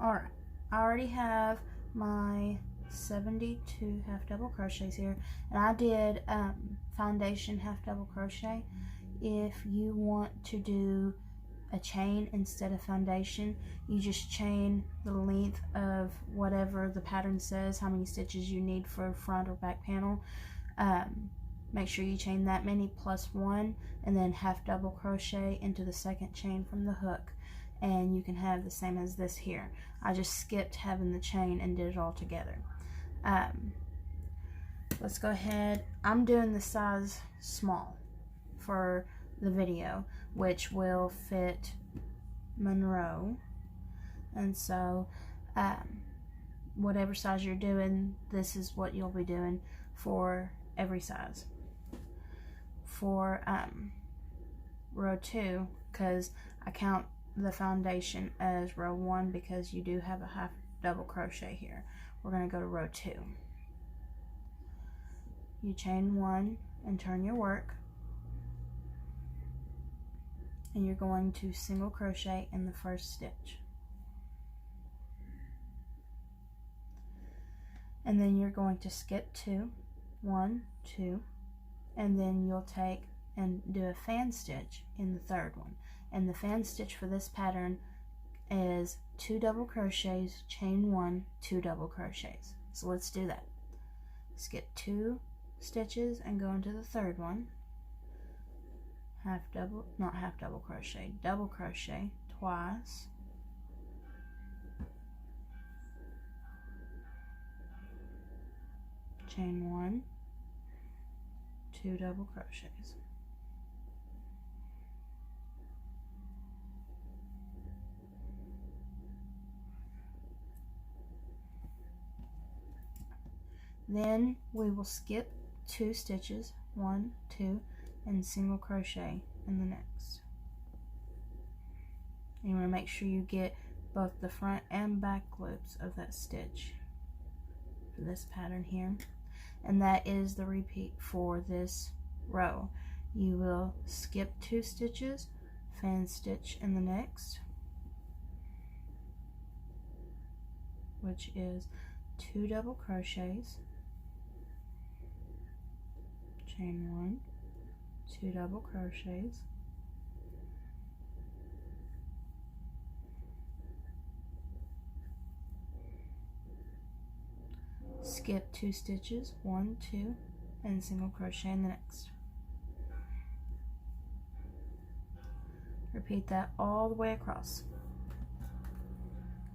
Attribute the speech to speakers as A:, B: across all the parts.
A: Alright, I already have my 72 half double crochets here, and I did foundation half double crochet. If you want to do a chain instead of foundation, you just chain the length of whatever the pattern says, how many stitches you need for front or back panel. Make sure you chain that many plus 1, and then half double crochet into the second chain from the hook, and you can have the same as this here. I just skipped having the chain and did it all together. Let's go ahead. I'm doing the size small for the video, which will fit Monroe, and so whatever size you're doing, this is what you'll be doing for every size. For row 2, because I count the foundation as row 1 because you do have a half double crochet here. We're going to go to row 2. You chain 1 and turn your work, and you're going to single crochet in the first stitch, and then you're going to skip 2, 1, 2, and then you'll take and do a fan stitch in the third one. And the fan stitch for this pattern is 2 double crochets, chain 1, 2 double crochets. So let's do that. Skip 2 stitches and go into the third one. Double crochet twice, chain 1, 2 double crochets. Then we will skip 2 stitches, 1, 2, and single crochet in the next. You want to make sure you get both the front and back loops of that stitch for this pattern here. And that is the repeat for this row. You will skip 2 stitches, fan stitch in the next, which is 2 double crochets, chain 1, 2 double crochets, skip 2 stitches, 1, 2, and single crochet in the next. Repeat that all the way across.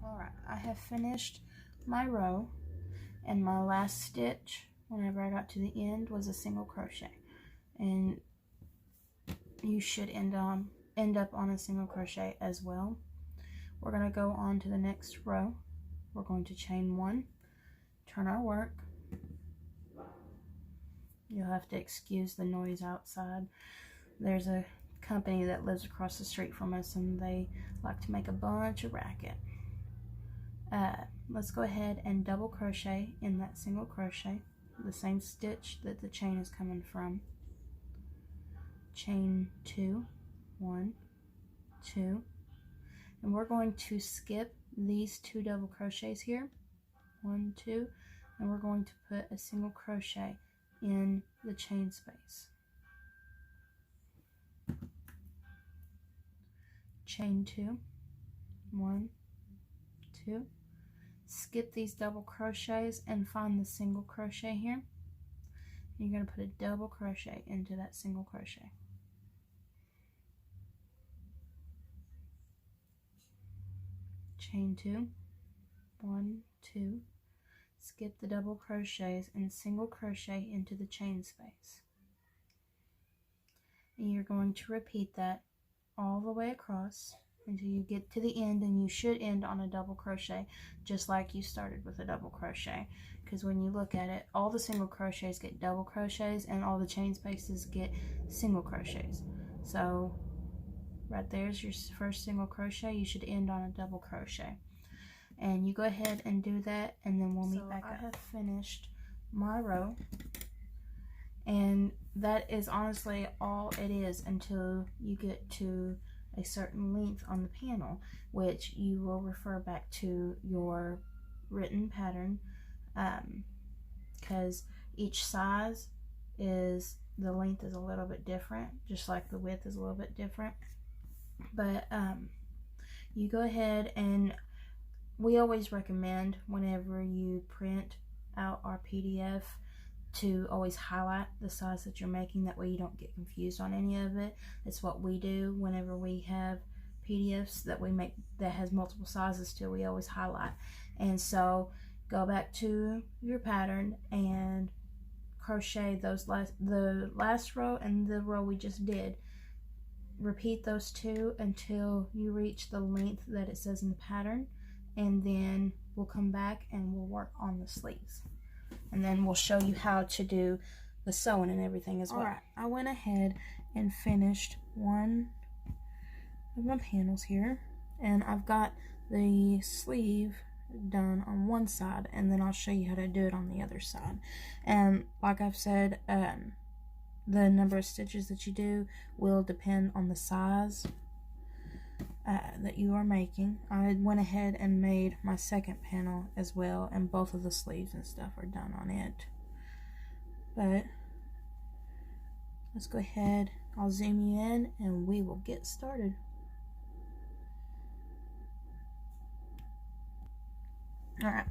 A: Alright, I have finished my row, and my last stitch, whenever I got to the end, was a single crochet. And you should end up on a single crochet as well. We're going to go on to the next row. We're going to chain 1, turn our work. You'll have to excuse the noise outside. There's a company that lives across the street from us, and they like to make a bunch of racket. Let's go ahead and double crochet in that single crochet, the same stitch that the chain is coming from. Chain 2, 1, 2, and we're going to skip these 2 double crochets here, 1, 2, and we're going to put a single crochet in the chain space. Chain 2, 1, 2, skip these double crochets and find the single crochet here. You're going to put a double crochet into that single crochet. Chain 2, 1, 2, skip the double crochets and single crochet into the chain space. And you're going to repeat that all the way across until you get to the end, and you should end on a double crochet just like you started with a double crochet, because when you look at it, all the single crochets get double crochets and all the chain spaces get single crochets. So right there's your first single crochet. You should end on a double crochet, and you go ahead and do that, and then we'll meet back up. I have finished my row, and that is honestly all it is until you get to a certain length on the panel, which you will refer back to your written pattern, because each size is, the length is a little bit different, just like the width is a little bit different. But you go ahead, and we always recommend whenever you print out our PDF to always highlight the size that you're making. That way you don't get confused on any of it. It's what we do whenever we have PDFs that we make that has multiple sizes too. We always highlight. And so go back to your pattern and crochet the last row and the row we just did. Repeat those two until you reach the length that it says in the pattern, and then we'll come back and we'll work on the sleeves, and then we'll show you how to do the sewing and everything as well. Alright, I went ahead and finished one of my panels here, and I've got the sleeve done on one side, and then I'll show you how to do it on the other side. And like I've said, the number of stitches that you do will depend on the size that you are making. I went ahead and made my second panel as well, and both of the sleeves and stuff are done on it. But let's go ahead, I'll zoom you in and we will get started. Alright,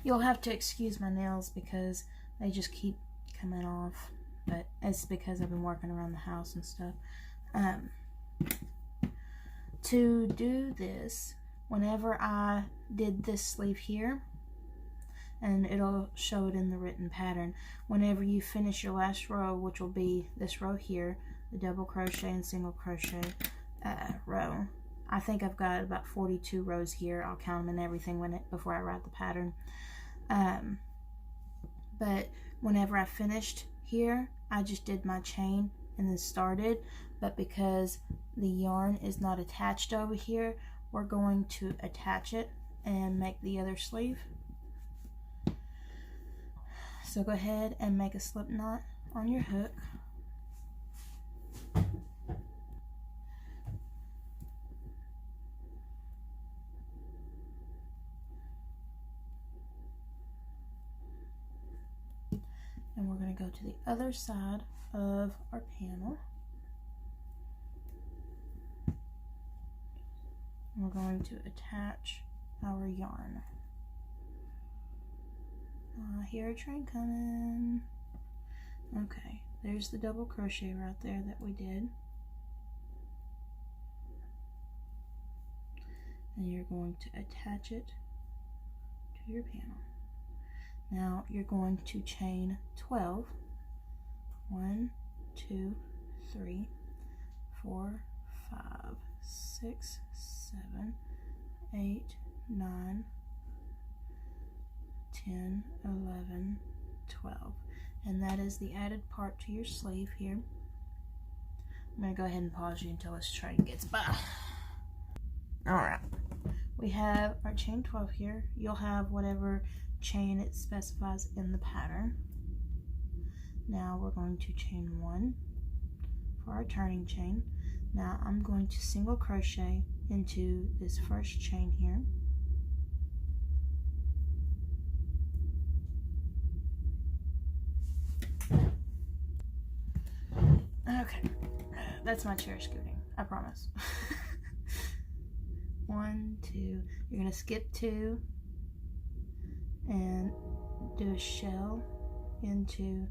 A: you'll have to excuse my nails because they just keep coming off, but it's because I've been working around the house and stuff. To do this, whenever I did this sleeve here, and it'll show it in the written pattern, whenever you finish your last row, which will be this row here, the double crochet and single crochet row. I think I've got about 42 rows here. I'll count them and everything before I write the pattern. But whenever I finished here, I just did my chain and then started. But because the yarn is not attached over here, we're going to attach it and make the other sleeve. So go ahead and make a slip knot on your hook. And we're going to go to the other side of our panel. And we're going to attach our yarn. I hear a train coming. Okay, there's the double crochet right there that we did. And you're going to attach it to your panel. Now you're going to chain 12. 1, 2, 3, 4, 5, 6, 7, 8, 9, 10, 11, 12. And that is the added part to your sleeve here. I'm going to go ahead and pause you until this train gets by. Alright, we have our chain 12 here. You'll have whatever chain it specifies in the pattern. Now we're going to chain 1 for our turning chain. Now I'm going to single crochet into this first chain here. Okay, that's my chair scooting, I promise. 1, 2, you're going to skip 2 and do a shell into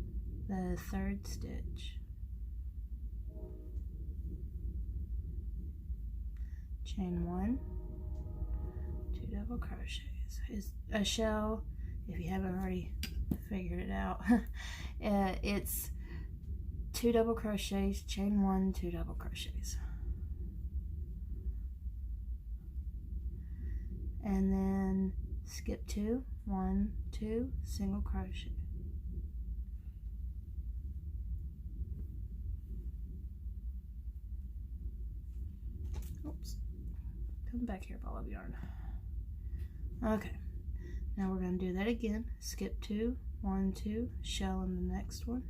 A: the third stitch. Chain 1, 2 double crochets. Is a shell, if you haven't already figured it out, it's 2 double crochets, chain 1, 2 double crochets. And then skip 2, 1, 2, single crochet. Oops. Come back here, ball of yarn. Okay. Now we're going to do that again. Skip 2, 1, 2, shell in the next one.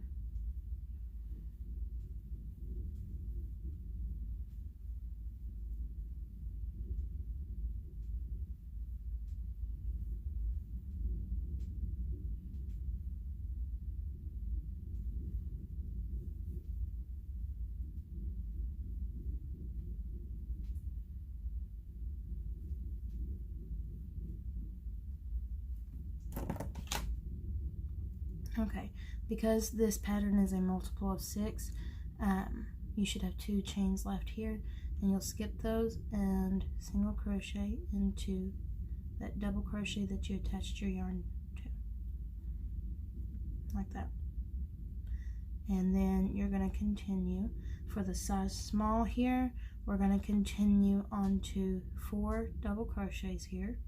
A: Okay, because this pattern is a multiple of 6, you should have 2 chains left here, and you'll skip those and single crochet into that double crochet that you attached your yarn to, like that. And then you're going to continue for the size small here. We're going to continue on to 4 double crochets here,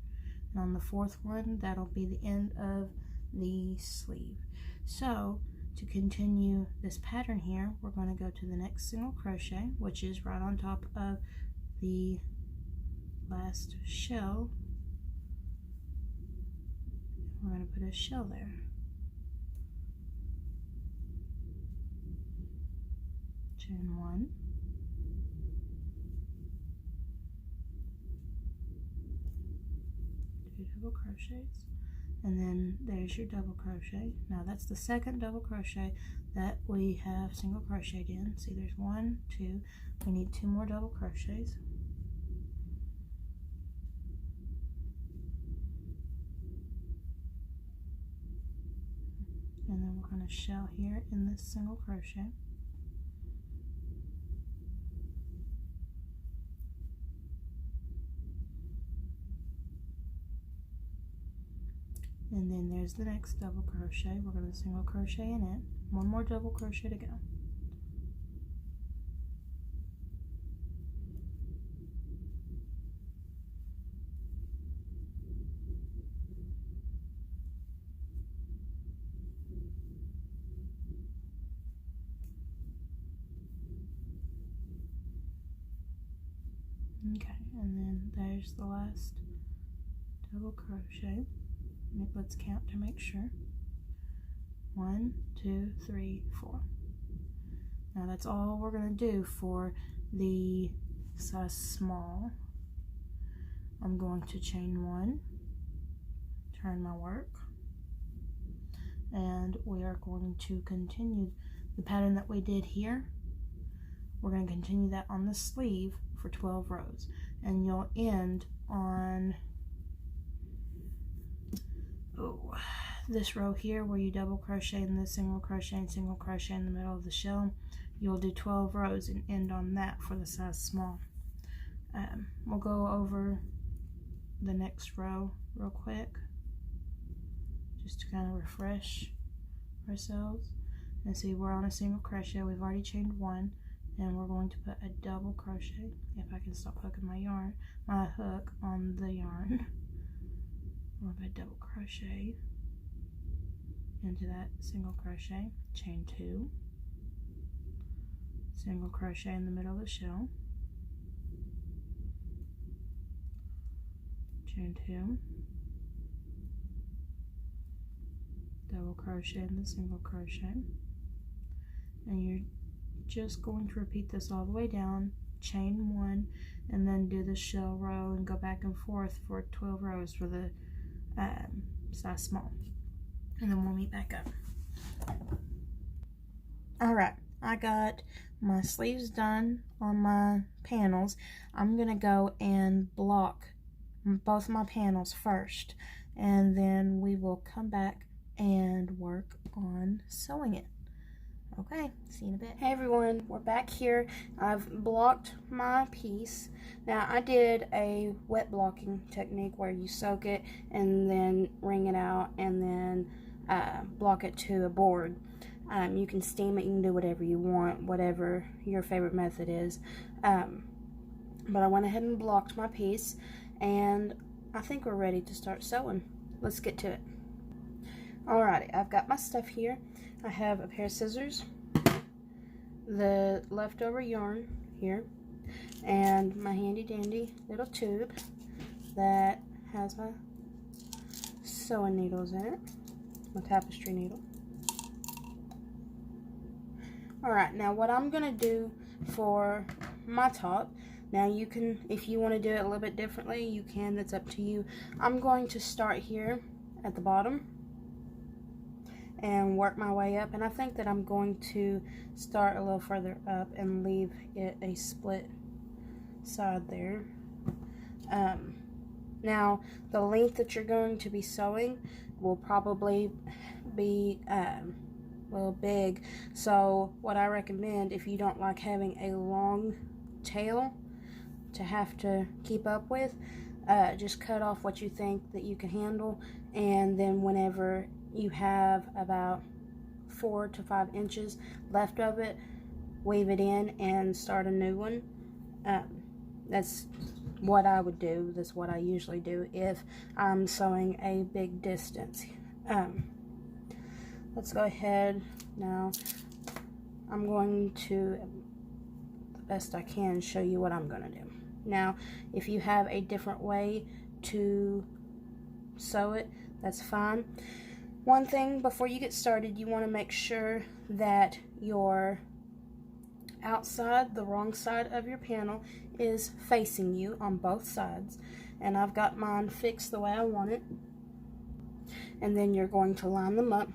A: and on the 4th one, that'll be the end of the sleeve. So to continue this pattern here, we're going to go to the next single crochet, which is right on top of the last shell. We're going to put a shell there. Chain 1, two double crochets, and then there's your double crochet. Now that's the second double crochet that we have single crocheted in. See, there's 1, 2, we need 2 more double crochets. And then we're going to shell here in this single crochet. And then there's the next double crochet. We're going to single crochet in it. 1 more double crochet to go. Okay, and then there's the last double crochet. Let's count to make sure. 1, 2, 3, 4. Now that's all we're going to do for the size small. I'm going to chain 1, turn my work, and we are going to continue the pattern that we did here. We're going to continue that on the sleeve for 12 rows, and you'll end on this row here where you double crochet in the single crochet and single crochet in the middle of the shell. You'll do 12 rows and end on that for the size small. We'll go over the next row real quick just to kind of refresh ourselves. And see, we're on a single crochet. We've already chained 1, and we're going to put a double crochet, if I can stop hooking my hook on the yarn. We're going to double crochet into that single crochet, chain 2, single crochet in the middle of the shell, chain 2, double crochet in the single crochet, and you're just going to repeat this all the way down, chain 1, and then do the shell row and go back and forth for 12 rows for the size small, and then we'll meet back up. Alright, I got my sleeves done on my panels. I'm gonna go and block both my panels first, and then we will come back and work on sewing it. Okay, see you in a bit. Hey everyone, we're back here. I've blocked my piece. Now I did a wet blocking technique where you soak it and then wring it out and then block it to a board. You can steam it, you can do whatever you want, whatever your favorite method is. But I went ahead and blocked my piece, and I think we're ready to start sewing. Let's get to it. Alrighty, I've got my stuff here. I have a pair of scissors, the leftover yarn here, and my handy dandy little tube that has my sewing needles in it, my tapestry needle. Alright, now what I'm going to do for my top, now you can, if you want to do it a little bit differently, you can, that's up to you. I'm going to start here at the bottom and work my way up, and I think that I'm going to start a little further up and leave it a split side there. Now the length that you're going to be sewing will probably be a little big. So what I recommend, if you don't like having a long tail to have to keep up with, just cut off what you think that you can handle, and then whenever you have about 4 to 5 inches left of it, weave it in and start a new one. That's what I would do. That's what I usually do if I'm sewing a big distance. Let's go ahead now. I'm going to, the best I can, show you what I'm going to do. Now, if you have a different way to sew it, that's fine. One thing before you get started, you want to make sure that your outside, the wrong side of your panel, is facing you on both sides. And I've got mine fixed the way I want it. And then you're going to line them up.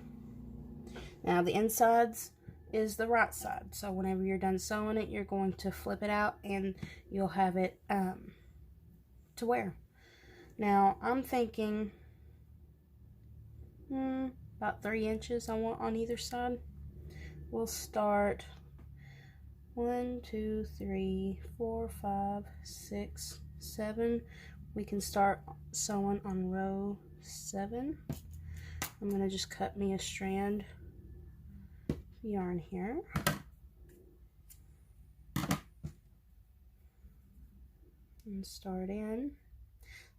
A: Now the insides is the right side, so whenever you're done sewing it, you're going to flip it out and you'll have it to wear. Now I'm thinking about 3 inches I want on either side. We'll start 1, 2, 3, 4, 5, 6, 7. We can start sewing on row 7. I'm going to just cut me a strand yarn here. And start in.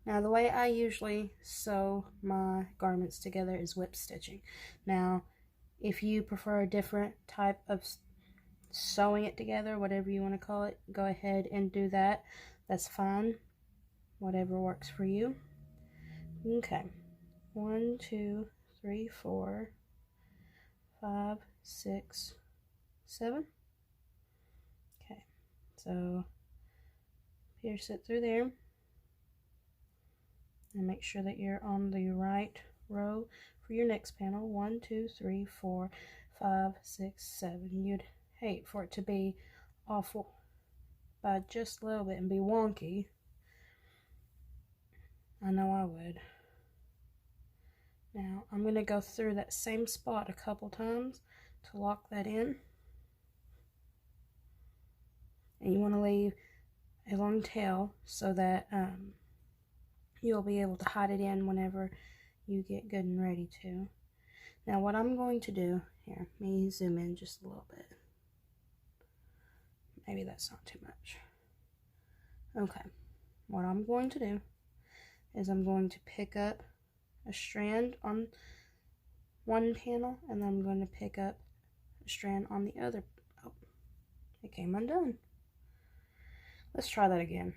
A: Now the way I usually sew my garments together is whip stitching. Now if you prefer a different type of sewing it together, whatever you want to call it, go ahead and do that. That's fine. Whatever works for you. Okay. 1, 2, 3, 4, 5, 6, 7. Okay. So pierce it through there. And make sure that you're on the right row for your next panel. 1, 2, 3, 4, 5, 6, 7. You'd hate for it to be awful by just a little bit and be wonky. I know I would. Now I'm going to go through that same spot a couple times to lock that in. And you want to leave a long tail so that you'll be able to hide it in whenever you get good and ready to. Now what I'm going to do, here, let me zoom in just a little bit. Maybe that's not too much. Okay, what I'm going to do is I'm going to pick up a strand on one panel, and then I'm going to pick up a strand on the other. Oh, it came undone. Let's try that again.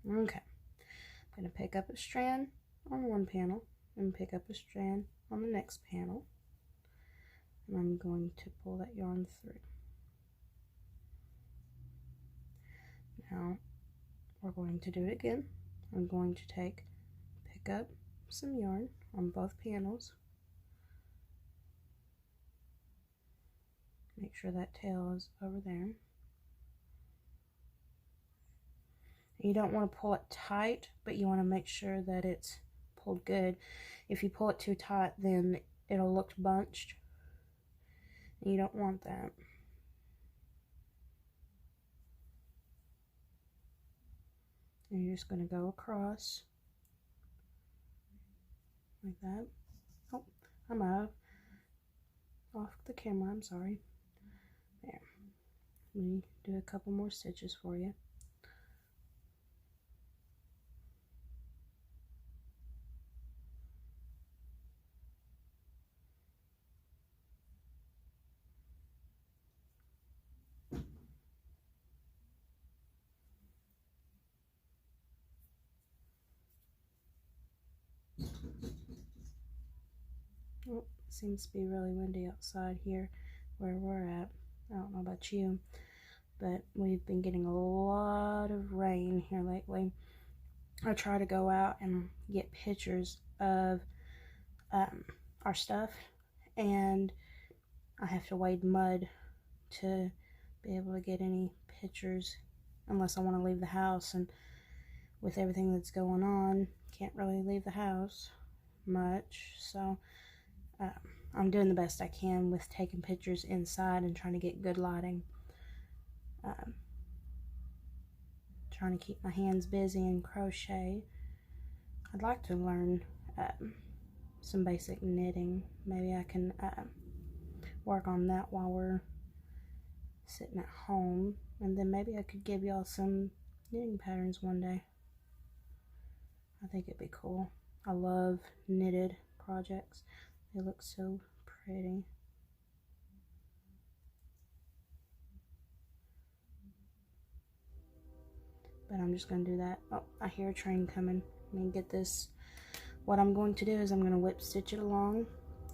A: Okay, I'm going to pick up a strand on one panel and pick up a strand on the next panel, and I'm going to pull that yarn through. Now we're going to do it again. I'm going to pick up some yarn on both panels. Make sure that tail is over there. You don't want to pull it tight, but you want to make sure that it's pulled good. If you pull it too tight, then it'll look bunched. And you don't want that. And you're just going to go across like that. Oh, I'm off the camera, I'm sorry. There. Let me do a couple more stitches for you. Oh, it seems to be really windy outside here where we're at. I don't know about you, but we've been getting a lot of rain here lately. I try to go out and get pictures of our stuff, and I have to wade mud to be able to get any pictures unless I want to leave the house. And with everything that's going on, can't really leave the house much, so I'm doing the best I can with taking pictures inside and trying to get good lighting. Trying to keep my hands busy and crochet. I'd like to learn some basic knitting. Maybe I can work on that while we're sitting at home, and then maybe I could give y'all some knitting patterns one day. I think it'd be cool. I love knitted projects. They look so pretty. But I'm just going to do that. Oh, I hear a train coming. Let me get this. What I'm going to do is I'm going to whip stitch it along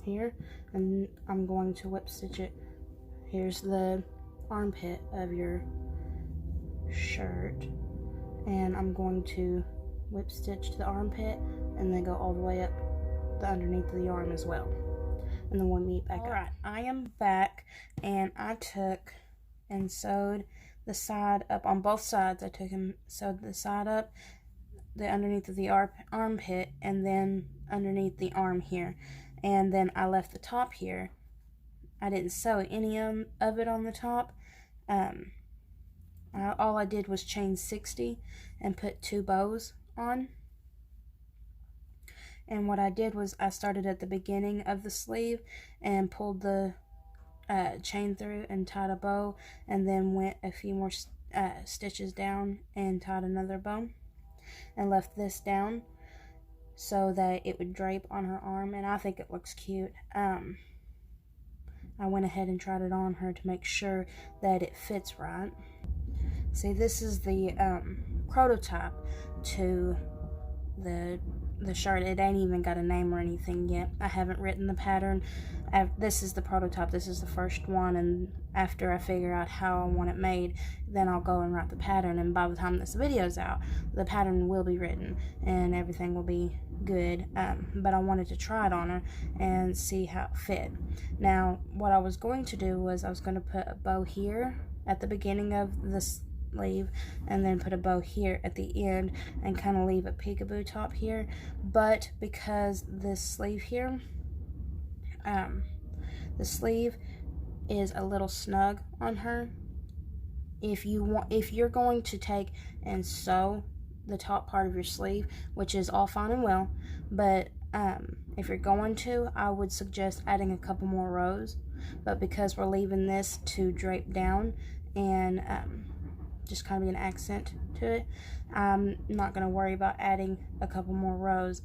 A: here, and I'm going to whip stitch it. Here's the armpit of your shirt, and I'm going to whip stitch to the armpit and then go all the way up the underneath of the arm as well, and then we'll meet back up. Alright, I am back, and I took and sewed the side up on both sides. I took and sewed the side up, the underneath of the armpit, and then underneath the arm here, and then I left the top here. I didn't sew any of it on the top. All I did was chain 60 and put 2 bows on. And what I did was I started at the beginning of the sleeve and pulled the chain through and tied a bow, and then went a few more stitches down and tied another bow, and left this down so that it would drape on her arm, and I think it looks cute. I went ahead and tried it on her to make sure that it fits right. See, this is the prototype to the shirt. It ain't even got a name or anything yet. I haven't written the pattern. This is the prototype. This is the first one, and after I figure out how I want it made, then I'll go and write the pattern, and by the time this video's out, the pattern will be written and everything will be good. But I wanted to try it on her and see how it fit. Now, what I was going to do was I was going to put a bow here at the beginning of this sleeve, and then put a bow here at the end, and kind of leave a peekaboo top here. But because this sleeve here, the sleeve is a little snug on her, if you're going to take and sew the top part of your sleeve, which is all fine and well, but if you're going to, I would suggest adding a couple more rows. But because we're leaving this to drape down and just kind of be an accent to it, I'm not going to worry about adding a couple more rows.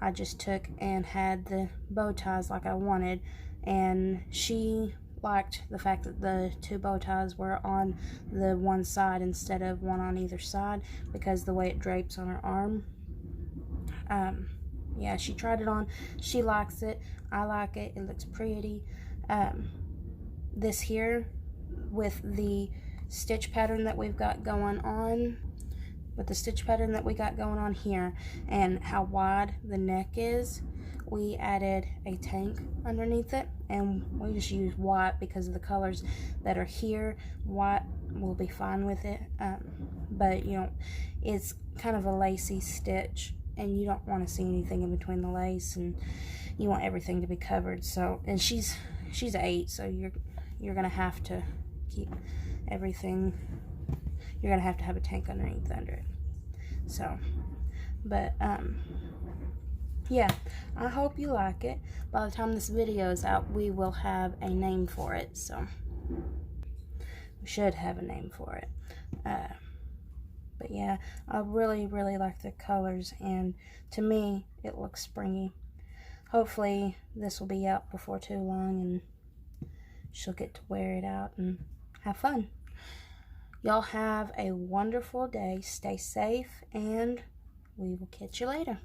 A: I just took and had the bow ties like I wanted, and she liked the fact that the 2 bow ties were on the one side instead of one on either side, because the way it drapes on her arm. Yeah, she tried it on. She likes it. I like it. It looks pretty. This here, with the stitch pattern that we've got going on, here, and how wide the neck is, we added a tank underneath it, and we just use white because of the colors that are here. White will be fine with it, but you know, it's kind of a lacy stitch, and you don't want to see anything in between the lace, and you want everything to be covered. So, and she's 8, so you're gonna have to keep everything. You're gonna have to have a tank underneath under it. So, but yeah, I hope you like it. By the time this video is out, we will have a name for it. So we should have a name for it. But yeah, I really like the colors, and to me it looks springy. Hopefully this will be out before too long, and she'll get to wear it out and have fun. Y'all have a wonderful day. Stay safe, and we will catch you later.